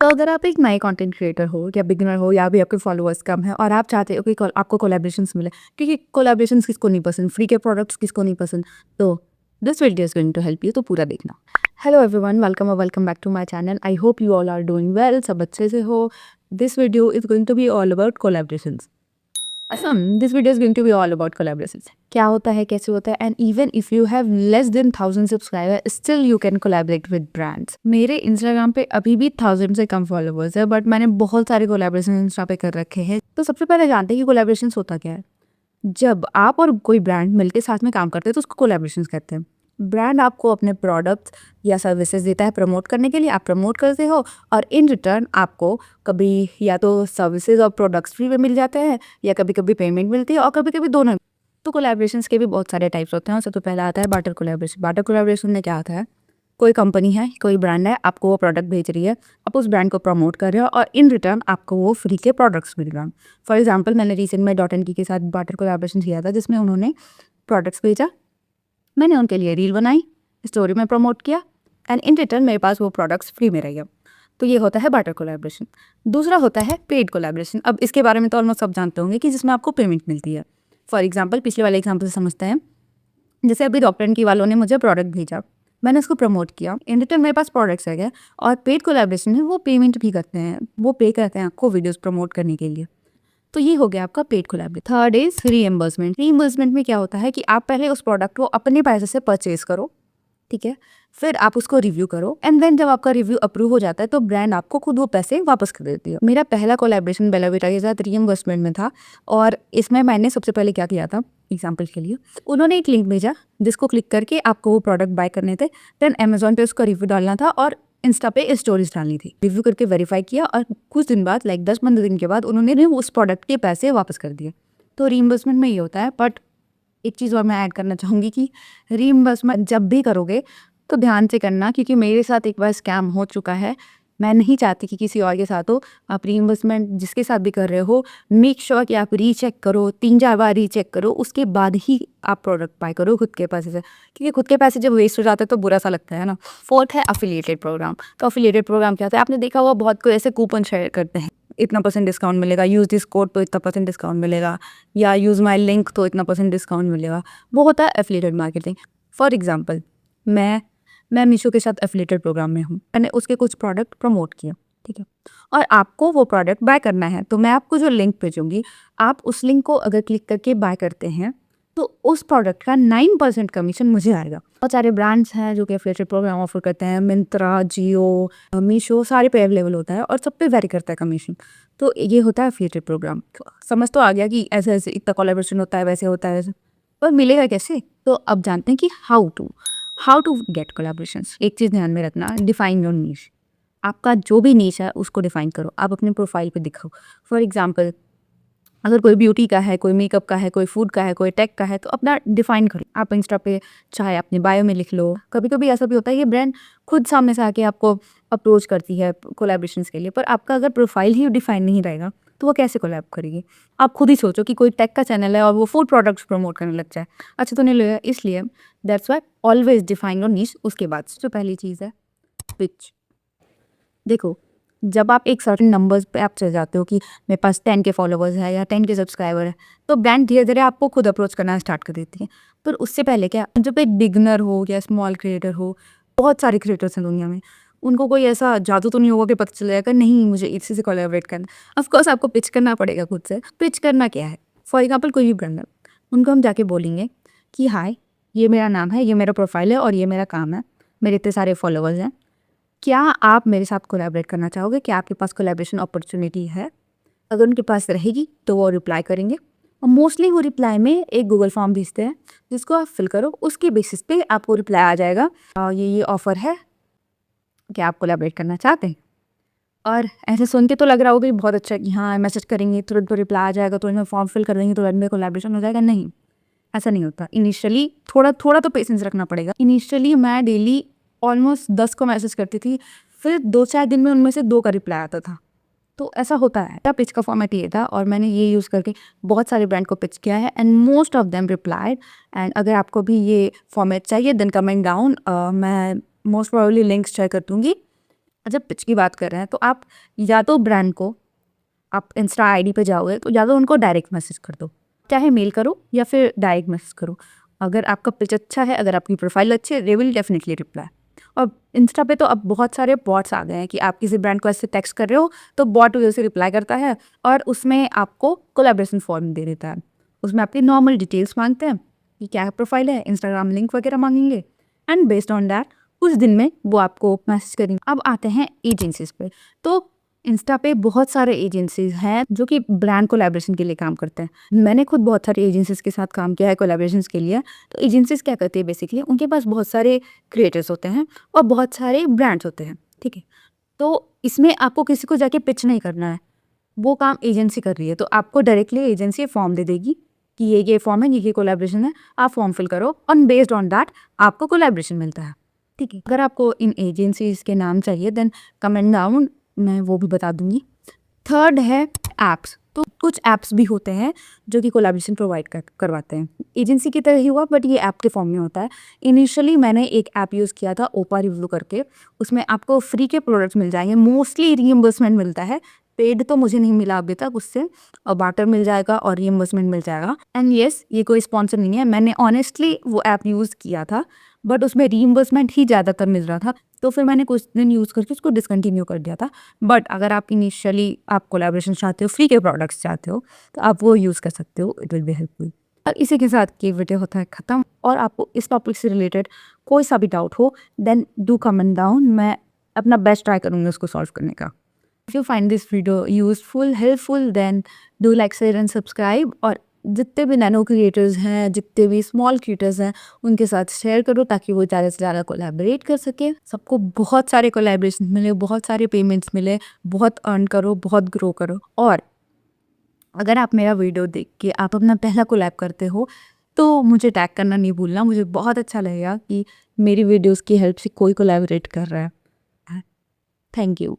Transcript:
तो अगर आप एक नए कंटेंट क्रिएटर हो या बिगिनर हो या अभी आपके फॉलोअर्स कम है और आप चाहते हो कि आपको कोलैबोरेशंस मिले, क्योंकि कोलैबोरेशंस किसको नहीं पसंद, फ्री के प्रोडक्ट्स किसको नहीं पसंद। तो this video is going to help you, तो पूरा देखना। हेलो एवरीवन, वेलकम और welcome back to my channel. I hope you all are doing well, सब अच्छे से हो। This video is going to be all about collaborations. This video is going to be all about collaborations. क्या होता है, कैसे होता है, and even if you have less than 1000 subscriber still you can collaborate with brands. मेरे Instagram पे अभी भी 1000 से कम फॉलोअर्स है, बट मैंने बहुत सारे कोलैबोरेशन इंस्टा पे कर रखे हैं। तो सबसे पहले जानते हैं कि कोलैबोरेशन होता क्या है। जब आप और कोई ब्रांड मिलकर साथ में काम करते हैं तो उसको कोलैबोरेशन कहते हैं। ब्रांड आपको अपने प्रोडक्ट्स या सर्विसेज देता है प्रमोट करने के लिए, आप प्रमोट करते हो और इन रिटर्न आपको कभी या तो सर्विसेज और प्रोडक्ट्स फ्री में मिल जाते हैं या कभी कभी पेमेंट मिलती है और कभी कभी दोनों। तो कोलैबोरेशंस के भी बहुत सारे टाइप्स होते हैं। सबसे पहला आता है बार्टर कोलैबोरेशन। बार्टर कोलैबोरेशन में क्या होता है, कोई कंपनी है, कोई ब्रांड है, आपको वो प्रोडक्ट भेज रही है, आप उस ब्रांड को प्रमोट कर रहे हो और इन रिटर्न आपको वो फ्री के प्रोडक्ट्स मिल रहा है। फॉर एग्जांपल, मैंने रिसेंट में डॉट एंड की के साथ बार्टर कोलैबोरेशन किया था, जिसमें उन्होंने प्रोडक्ट्स भेजा, मैंने उनके लिए रील बनाई, स्टोरी में प्रमोट किया एंड इन रिटर्न मेरे पास वो प्रोडक्ट्स फ्री में रह गया। तो ये होता है बार्टर कोलैबोरेशन। दूसरा होता है पेड कोलैबोरेशन। अब इसके बारे में तो ऑलमोस्ट सब जानते होंगे कि जिसमें आपको पेमेंट मिलती है। फॉर एग्जाम्पल, पिछले वाले एग्जाम्पल से समझते हैं। जैसे अभी डॉक्टर एंड की वालों ने मुझे प्रोडक्ट भेजा, मैंने उसको प्रमोट किया, इन रिटर्न मेरे पास प्रोडक्ट्स आ गए। और पेड कोलैबोरेशन है, वो पेमेंट भी करते हैं, वो पे करते हैं आपको वीडियोस प्रमोट करने के लिए। तो ये हो गया आपका paid collaboration. Third is reimbursement. Reimbursement में क्या होता है कि आप पहले उस प्रोडक्ट को अपने पैसे से परचेज करो, ठीक है, फिर आप उसको रिव्यू करो एंड देन जब आपका रिव्यू अप्रूव हो जाता है तो ब्रांड आपको खुद वो पैसे वापस कर देती है। मेरा पहला कोलैबोरेशन बेला विटा के साथ रीइंबर्समेंट में था और इसमें मैंने सबसे पहले क्या किया था, एग्जाम्पल के लिए उन्होंने एक लिंक भेजा जिसको क्लिक करके आपको वो प्रोडक्ट बाय करने थे। देन अमेजोन पे उसका रिव्यू डालना था और इंस्टा पे स्टोरीज डालनी थी। रिव्यू करके वेरीफाई किया और कुछ दिन बाद, लाइक 10-15 दिन के बाद, उन्होंने उस प्रोडक्ट के पैसे वापस कर दिए। तो रीइंबर्समेंट में ये होता है। बट एक चीज़ और मैं ऐड करना चाहूँगी कि रीइंबर्समेंट जब भी करोगे तो ध्यान से करना, क्योंकि मेरे साथ एक बार स्कैम हो चुका है। मैं नहीं चाहती कि किसी और के साथ हो। आप रीइंबर्समेंट जिसके साथ भी कर रहे हो, मेक श्योर कि आप रीचेक करो, 3-4 बार रीचेक करो, उसके बाद ही आप प्रोडक्ट बाय करो खुद के पैसे से, क्योंकि खुद के पैसे जब वेस्ट हो जाते हैं तो बुरा सा लगता है ना। फोर्थ है अफिलिएटेड प्रोग्राम। तो अफिलिएटेड प्रोग्राम क्या होता है, आपने देखा हुआ बहुत कोई ऐसे कूपन शेयर करते हैं, इतना % डिस्काउंट मिलेगा, यूज़ दिस कोड तो इतना % डिस्काउंट मिलेगा, या यूज़ माई लिंक तो इतना % डिस्काउंट मिलेगा। वो होता है एफिलिएटेड मार्केटिंग। फॉर एग्जाम्पल, मैं मीशो के साथ एफिलिएटेड प्रोग्राम में हूँ, मैंने उसके कुछ प्रोडक्ट प्रमोट किए, ठीक है, और आपको वो प्रोडक्ट बाय करना है। तो मैं आपको जो लिंक भेजूंगी, आप उस लिंक को अगर क्लिक करके बाय करते हैं तो उस प्रोडक्ट का 9% कमीशन मुझे आएगा। बहुत सारे ब्रांड्स हैं जो कि एफिलिएटेड प्रोग्राम ऑफर करते हैं, मिंत्रा, जियो, मीशो, सारे पे अवेलेबल होता है और सब पे वेरी करता है कमीशन। तो ये होता है एफिलिएटेड प्रोग्राम। समझ तो आ गया कि ऐसे ऐसे इतना कोलैबोरेशन होता है, वैसे होता है, पर मिलेगा कैसे। तो अब जानते हैं कि हाउ टू गेट कोलैबोरेशंस। एक चीज़ ध्यान में रखना, डिफाइन योर नीश। आपका जो भी नीश है उसको डिफाइन करो, आप अपने प्रोफाइल पे दिखाओ। फॉर एग्जांपल, अगर कोई ब्यूटी का है, कोई मेकअप का है, कोई फूड का है, कोई टेक का है, तो अपना डिफाइन करो। आप इंस्टा पे चाहे अपने बायो में लिख लो। कभी कभी ऐसा भी होता है कि ब्रांड खुद सामने से आके आपको अप्रोच करती है कोलैबोरेशंस के लिए, पर आपका अगर प्रोफाइल ही डिफाइन नहीं रहेगा तो वो कैसे कोलैब करेगी। आप खुद ही सोचो कि कोई टेक का चैनल है और वो फूड प्रोडक्ट्स प्रमोट करने लग जाए, अच्छा तो नहीं लगेगा। इसलिए that's why always define your niche. उसके बाद जो पहली चीज़ है पिच। देखो, जब आप एक सर्टेन नंबर्स पे आप चले जाते हो कि मेरे पास 10 के फॉलोवर्स है या 10 के सब्सक्राइबर है, तो ब्रांड धीरे धीरे आपको खुद अप्रोच करना स्टार्ट कर देती है। पर उससे पहले क्या, जब एक बिगनर हो या स्मॉल क्रिएटर हो, बहुत सारे क्रिएटर्स हैं दुनिया में, उनको कोई ऐसा जादू तो नहीं होगा कि पता चल जाएगा नहीं मुझे इसी से कोलैबोरेट करना। ऑफकोर्स आपको पिच करना पड़ेगा खुद से। पिच करना क्या है, फॉर एग्जाम्पल कोई भी ब्रांड है, उनको हम जाके बोलेंगे कि हाय, ये मेरा नाम है, ये मेरा प्रोफाइल है और ये मेरा काम है, मेरे इतने सारे फॉलोवर्स हैं, क्या आप मेरे साथ कोलैबोरेट करना चाहोगे, क्या आपके पास कोलैबोरेशन अपॉर्चुनिटी है। अगर उनके पास रहेगी तो वो रिप्लाई करेंगे और मोस्टली वो रिप्लाई में एक गूगल फॉर्म भेजते हैं जिसको आप फिल करो। उसके बेसिस पे आपको रिप्लाई आ जाएगा, ये ऑफ़र है, क्या आप कोलैबोरेट करना चाहते हैं। और ऐसे सुन के तो लग रहा होगा कि बहुत अच्छा है कि हाँ मैसेज करेंगे तुरंत तो रिप्लाई आ जाएगा, तुरंत फॉर्म फिल कर देंगे तुरंत में कोलैबोरेशन हो जाएगा। नहीं, ऐसा नहीं होता। इनिशियली थोड़ा थोड़ा तो पेशेंस रखना पड़ेगा। इनिशियली मैं डेली ऑलमोस्ट 10 को मैसेज करती थी, फिर 2-4 दिन में उनमें से 2 का रिप्लाई आता था। तो ऐसा होता है। मेरा पिच का फॉर्मेट ये था और मैंने ये यूज़ करके बहुत सारे ब्रांड को पिच किया है and most of them replied. And अगर आपको भी ये फॉर्मेट चाहिए देन कमेंट डाउन, मैं मोस्ट प्रोबेबली लिंक्स शेयर कर दूँगी। जब पिच की बात कर रहे हैं तो आप या तो ब्रांड को आप इंस्टा आईडी पे जाओगे तो या तो उनको डायरेक्ट मैसेज कर दो, चाहे मेल करो या फिर डायरेक्ट मैसेज करो। अगर आपका पिच अच्छा है, अगर आपकी प्रोफाइल अच्छी है, दे विल डेफिनेटली रिप्लाई। और इंस्टा पे तो अब बहुत सारे बॉट्स आ गए हैं कि आप किसी ब्रांड को ऐसे टेक्स्ट कर रहे हो तो बॉट उसे रिप्लाई करता है और उसमें आपको कोलैबोरेशन फॉर्म दे देता है। उसमें आपकी नॉर्मल डिटेल्स मांगते हैं कि क्या प्रोफाइल है, इंस्टाग्राम लिंक वगैरह मांगेंगे एंड बेस्ड ऑन दैट उस दिन में वो आपको मैसेज करेंगे। अब आते हैं एजेंसीज पे। तो इंस्टा पे बहुत सारे एजेंसीज हैं जो कि ब्रांड कोलैबोरेशन के लिए काम करते हैं। मैंने खुद बहुत सारी एजेंसीज के साथ काम किया है कोलैबोरेशंस के लिए। तो एजेंसीज क्या करती है बेसिकली, उनके पास बहुत सारे क्रिएटर्स होते हैं और बहुत सारे ब्रांड्स होते हैं, ठीक है। तो इसमें आपको किसी को जाके पिच नहीं करना है, वो काम एजेंसी कर रही है। तो आपको डायरेक्टली एजेंसी फॉर्म दे देगी कि ये फॉर्म है, ये कोलैबोरेशन है, आप फॉर्म फिल करो और बेस्ड ऑन दैट आपको कोलैबोरेशन मिलता है, ठीक है। अगर आपको इन एजेंसीज के नाम चाहिए देन कमेंट डाउन, मैं वो भी बता दूंगी। थर्ड है ऐप्स। तो कुछ ऐप्स भी होते हैं जो कि कोलैबोरेशन प्रोवाइड करवाते हैं, एजेंसी की तरह ही हुआ बट ये ऐप के फॉर्म में होता है। इनिशियली मैंने एक ऐप यूज़ किया था ओपा रिव्यू करके, उसमें आपको फ्री के प्रोडक्ट्स मिल जाएंगे, मोस्टली रीइंबर्समेंट मिलता है। पेड तो मुझे नहीं मिला अभी तक उससे, और बार्टर मिल जाएगा और रीइंबर्समेंट मिल जाएगा। एंड येस, ये कोई स्पॉन्सर नहीं है, मैंने ऑनेस्टली वो ऐप यूज़ किया था बट उसमें रीइंबर्समेंट ही ज़्यादातर मिल रहा था, तो फिर मैंने कुछ दिन यूज़ करके उसको डिसकंटिन्यू कर दिया था। बट अगर आप इनिशियली आप कोलैबोरेशन चाहते हो, फ्री के प्रोडक्ट्स चाहते हो, तो आप वो यूज़ कर सकते हो, इट विल बी हेल्पफुल। और इसी के साथ ये वीडियो होता है ख़त्म। और आपको इस टॉपिक से रिलेटेड कोई सा भी डाउट हो देन डू कमेंट डाउन, मैं अपना बेस्ट ट्राई करूँगी उसको सॉल्व करने का। If you find this video useful, helpful, then do like, share and subscribe. और जितने भी नैनो क्रिएटर्स हैं, जितने भी स्मॉल क्रिएटर्स हैं, उनके साथ शेयर करो ताकि वो ज़्यादा से ज़्यादा कोलैबोरेट कर सके, सबको बहुत सारे कोलैबोरेशन मिले, बहुत सारे पेमेंट्स मिले, बहुत अर्न करो, बहुत ग्रो करो। और अगर आप मेरा वीडियो देख के आप अपना पहला कोलैब करते हो तो मुझे टैग करना नहीं भूलना, मुझे बहुत अच्छा लगेगा कि मेरी वीडियोज़ की हेल्प से कोई कोलैबोरेट कर रहा है। Thank you.